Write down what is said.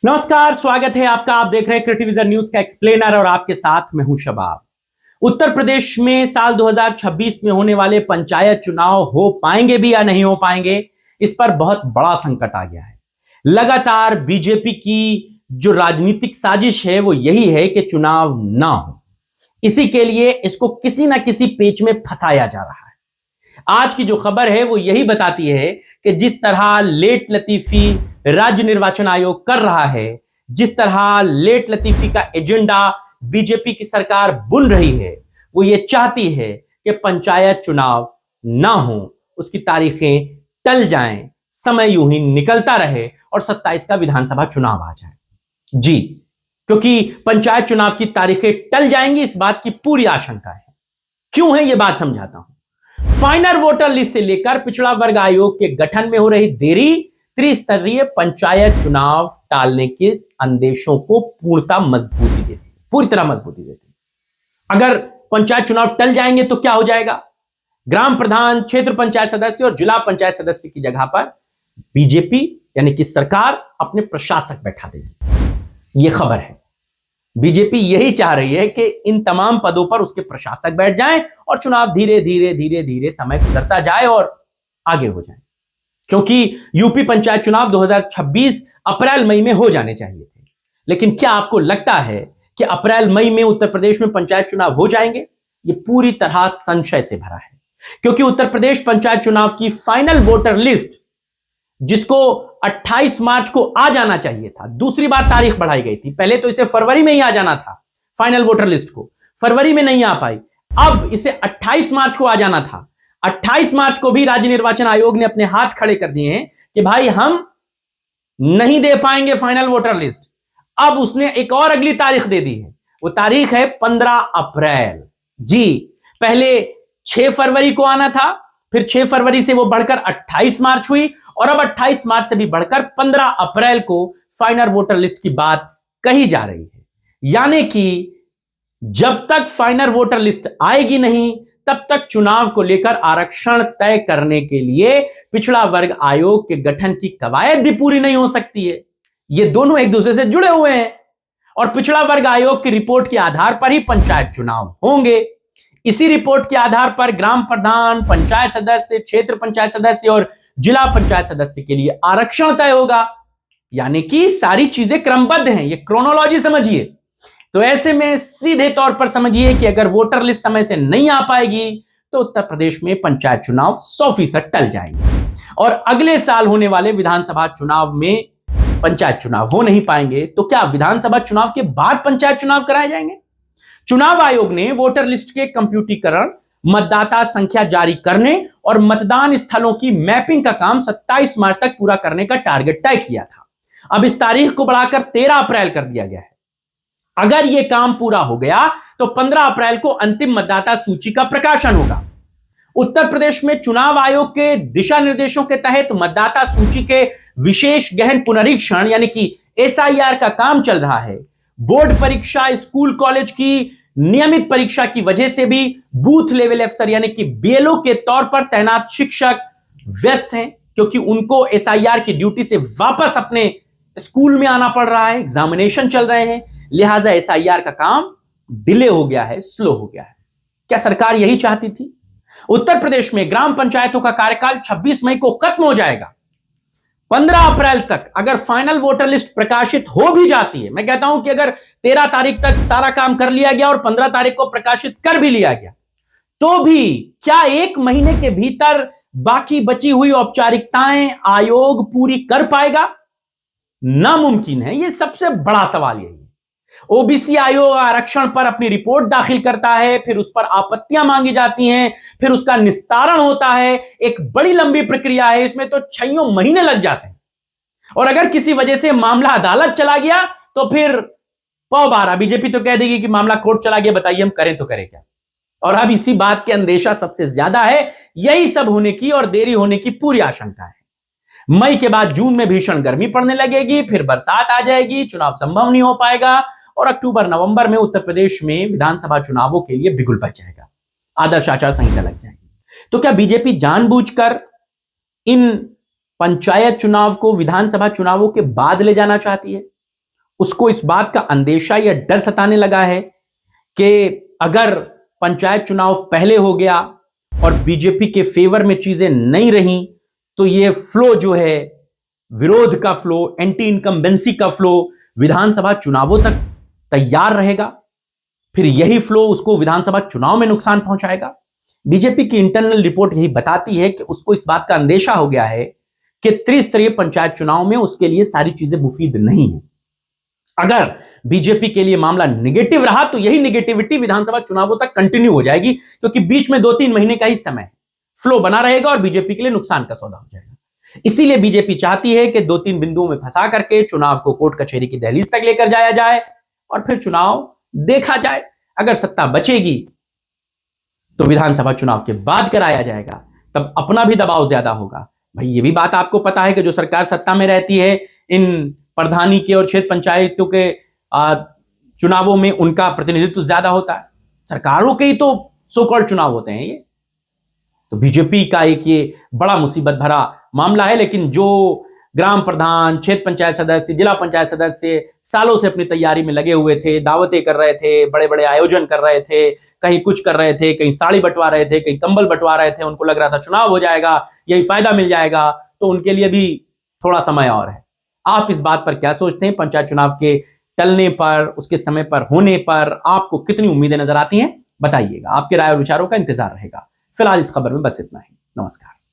नमस्कार, स्वागत है आपका। आप देख रहे हैं क्रिएटिविजन न्यूज का एक्सप्लेनर और आपके साथ मैं हूं शबाब। उत्तर प्रदेश में साल 2026 में होने वाले पंचायत चुनाव हो पाएंगे भी या नहीं हो पाएंगे, इस पर बहुत बड़ा संकट आ गया है। लगातार बीजेपी की जो राजनीतिक साजिश है वो यही है कि चुनाव ना हो। इसी के लिए इसको किसी ना किसी पेच में फंसाया जा रहा है। आज की जो खबर है वो यही बताती है कि जिस तरह लेट लतीफी राज्य निर्वाचन आयोग कर रहा है, जिस तरह लेट लतीफी का एजेंडा बीजेपी की सरकार बुन रही है, वो ये चाहती है कि पंचायत चुनाव ना हो, उसकी तारीखें टल जाएं, समय यूं ही निकलता रहे और 27 का विधानसभा चुनाव आ जाए। जी, क्योंकि पंचायत चुनाव की तारीखें टल जाएंगी, इस बात की पूरी आशंका है। क्यों है ये बात समझाता हूं। फाइनल वोटर लिस्ट से लेकर पिछड़ा वर्ग आयोग के गठन में हो रही देरी त्रिस्तरीय पंचायत चुनाव टालने के अंदेशों को पूरी तरह मजबूती देती। अगर पंचायत चुनाव टल जाएंगे तो क्या हो जाएगा? ग्राम प्रधान, क्षेत्र पंचायत सदस्य और जिला पंचायत सदस्य की जगह पर बीजेपी यानी कि सरकार अपने प्रशासक बैठा देगी। यह खबर है। बीजेपी यही चाह रही है कि इन तमाम पदों पर उसके प्रशासक बैठ जाएं और चुनाव धीरे धीरे समय गुजरता जाए और आगे हो जाए। क्योंकि यूपी पंचायत चुनाव 2026 अप्रैल मई में हो जाने चाहिए थे। लेकिन क्या आपको लगता है कि अप्रैल मई में उत्तर प्रदेश में पंचायत चुनाव हो जाएंगे? ये पूरी तरह संशय से भरा है। क्योंकि उत्तर प्रदेश पंचायत चुनाव की फाइनल वोटर लिस्ट, जिसको 28 मार्च को आ जाना चाहिए था, दूसरी बार तारीख बढ़ाई गई थी। पहले तो इसे फरवरी में ही आ जाना था, फाइनल वोटर लिस्ट को फरवरी में नहीं आ पाई। अब इसे 28 मार्च को आ जाना था। 28 मार्च को भी राज्य निर्वाचन आयोग ने अपने हाथ खड़े कर दिए हैं कि भाई हम नहीं दे पाएंगे फाइनल वोटर लिस्ट। अब उसने एक और अगली तारीख दे दी है। वो तारीख है 15 अप्रैल। जी, पहले 6 फरवरी को आना था, फिर 6 फरवरी से वो बढ़कर 28 मार्च हुई और अब 28 मार्च से भी बढ़कर 15 अप्रैल को फाइनल वोटर लिस्ट की बात कही जा रही है। यानी कि जब तक फाइनल वोटर लिस्ट आएगी नहीं, तब तक चुनाव को लेकर आरक्षण तय करने के लिए पिछड़ा वर्ग आयोग के गठन की कवायद भी पूरी नहीं हो सकती है। ये दोनों एक दूसरे से जुड़े हुए हैं और पिछड़ा वर्ग आयोग की रिपोर्ट के आधार पर ही पंचायत चुनाव होंगे। इसी रिपोर्ट के आधार पर ग्राम प्रधान, पंचायत सदस्य, क्षेत्र पंचायत सदस्य और जिला पंचायत सदस्य के लिए आरक्षण तय होगा। यानी कि सारी चीजें क्रमबद्ध हैं। ये क्रोनोलॉजी समझिए। तो ऐसे में सीधे तौर पर समझिए कि अगर वोटर लिस्ट समय से नहीं आ पाएगी तो उत्तर प्रदेश में पंचायत चुनाव 100% टल जाएंगे और अगले साल होने वाले विधानसभा चुनाव में पंचायत चुनाव हो नहीं पाएंगे। तो क्या विधानसभा चुनाव के बाद पंचायत चुनाव कराए जाएंगे? चुनाव आयोग ने वोटर लिस्ट के कंप्यूटरीकरण, मतदाता संख्या जारी करने और मतदान स्थलों की मैपिंग का काम 27 मार्च तक पूरा करने का टारगेट तय किया था। अब इस तारीख को बढ़ाकर 13 अप्रैल कर दिया गया है। अगर यह काम पूरा हो गया तो 15 अप्रैल को अंतिम मतदाता सूची का प्रकाशन होगा। उत्तर प्रदेश में चुनाव आयोग के दिशा निर्देशों के तहत मतदाता सूची के विशेष गहन पुनरीक्षण यानी कि एसआईआर का काम चल रहा है। बोर्ड परीक्षा, स्कूल कॉलेज की नियमित परीक्षा की वजह से भी बूथ लेवल अफसर यानी कि बीएलओ के तौर पर तैनात शिक्षक व्यस्त हैं, क्योंकि उनको एसआईआर की ड्यूटी से वापस अपने स्कूल में आना पड़ रहा है। एग्जामिनेशन चल रहे हैं, लिहाजा एसआईआर का काम डिले हो गया है, स्लो हो गया है। क्या सरकार यही चाहती थी? उत्तर प्रदेश में ग्राम पंचायतों का कार्यकाल 26 मई को खत्म हो जाएगा। 15 अप्रैल तक अगर फाइनल वोटर लिस्ट प्रकाशित हो भी जाती है, मैं कहता हूं कि अगर 13 तारीख तक सारा काम कर लिया गया और 15 तारीख को प्रकाशित कर भी लिया गया, तो भी क्या 1 महीने के भीतर बाकी बची हुई औपचारिकताएं आयोग पूरी कर पाएगा? नामुमकिन है। यह सबसे बड़ा सवाल यही है। ओबीसी आयोग आरक्षण पर अपनी रिपोर्ट दाखिल करता है, फिर उस पर आपत्तियां मांगी जाती हैं, फिर उसका निस्तारण होता है। एक बड़ी लंबी प्रक्रिया है, इसमें तो 6 महीने लग जाते हैं। और अगर किसी वजह से मामला अदालत चला गया तो फिर पौ बारह बीजेपी तो कह देगी कि मामला कोर्ट चला गया, बताइए हम करें तो करें क्या। और अब इसी बात के अंदेशा सबसे ज्यादा है। यही सब होने की और देरी होने की पूरी आशंका है। मई के बाद जून में भीषण गर्मी पड़ने लगेगी, फिर बरसात आ जाएगी, चुनाव संभव नहीं हो पाएगा और अक्टूबर नवंबर में उत्तर प्रदेश में विधानसभा चुनावों के लिए बिगुल बच जाएगा, आदर्श आचार संहिता लग जाएगी। तो क्या बीजेपी जानबूझकर इन पंचायत चुनाव को विधानसभा चुनावों के बाद ले जाना चाहती है? उसको इस बात का अंदेशा या डर सताने लगा है कि अगर पंचायत चुनाव पहले हो गया और बीजेपी के फेवर में चीजें नहीं रही तो ये फ्लो जो है, विरोध का फ्लो, एंटी इनकम्बेंसी का फ्लो विधानसभा चुनावों तक तैयार रहेगा, फिर यही फ्लो उसको विधानसभा चुनाव में नुकसान पहुंचाएगा। बीजेपी की इंटरनल रिपोर्ट यही बताती है कि उसको इस बात का अंदेशा हो गया है कि त्रिस्तरीय पंचायत चुनाव में उसके लिए सारी चीजें मुफीद नहीं है। अगर बीजेपी के लिए मामला निगेटिव रहा तो यही निगेटिविटी विधानसभा चुनावों तक कंटिन्यू हो जाएगी, क्योंकि बीच में 2-3 महीने का ही समय फ्लो बना रहेगा और बीजेपी के लिए नुकसान का सौदा हो जाएगा। इसीलिए बीजेपी चाहती है कि 2-3 बिंदुओं में फंसा करके चुनाव को कोर्ट कचहरी की दहलीज तक लेकर जाया जाए और फिर चुनाव देखा जाए। अगर सत्ता बचेगी तो विधानसभा चुनाव के बाद कराया जाएगा, तब अपना भी दबाव ज्यादा होगा। भाई ये भी बात आपको पता है कि जो सरकार सत्ता में रहती है, इन प्रधानी के और क्षेत्र पंचायतों के चुनावों में उनका प्रतिनिधित्व ज्यादा होता है। सरकारों के ही तो सो कॉल्ड चुनाव होते हैं ये। तो बीजेपी का एक ये बड़ा मुसीबत भरा मामला है। लेकिन जो ग्राम प्रधान, क्षेत्र पंचायत सदस्य, जिला पंचायत सदस्य सालों से अपनी तैयारी में लगे हुए थे, दावतें कर रहे थे, बड़े बड़े आयोजन कर रहे थे, कहीं कुछ कर रहे थे, कहीं साड़ी बंटवा रहे थे, कहीं कंबल बंटवा रहे थे, उनको लग रहा था चुनाव हो जाएगा, यही फायदा मिल जाएगा, तो उनके लिए भी थोड़ा समय और है। आप इस बात पर क्या सोचते हैं? पंचायत चुनाव के टलने पर, उसके समय पर होने पर आपको कितनी उम्मीदें नजर आती हैं? बताइएगा। आपके राय और विचारों का इंतजार रहेगा। फिलहाल इस खबर में बस इतना ही। नमस्कार।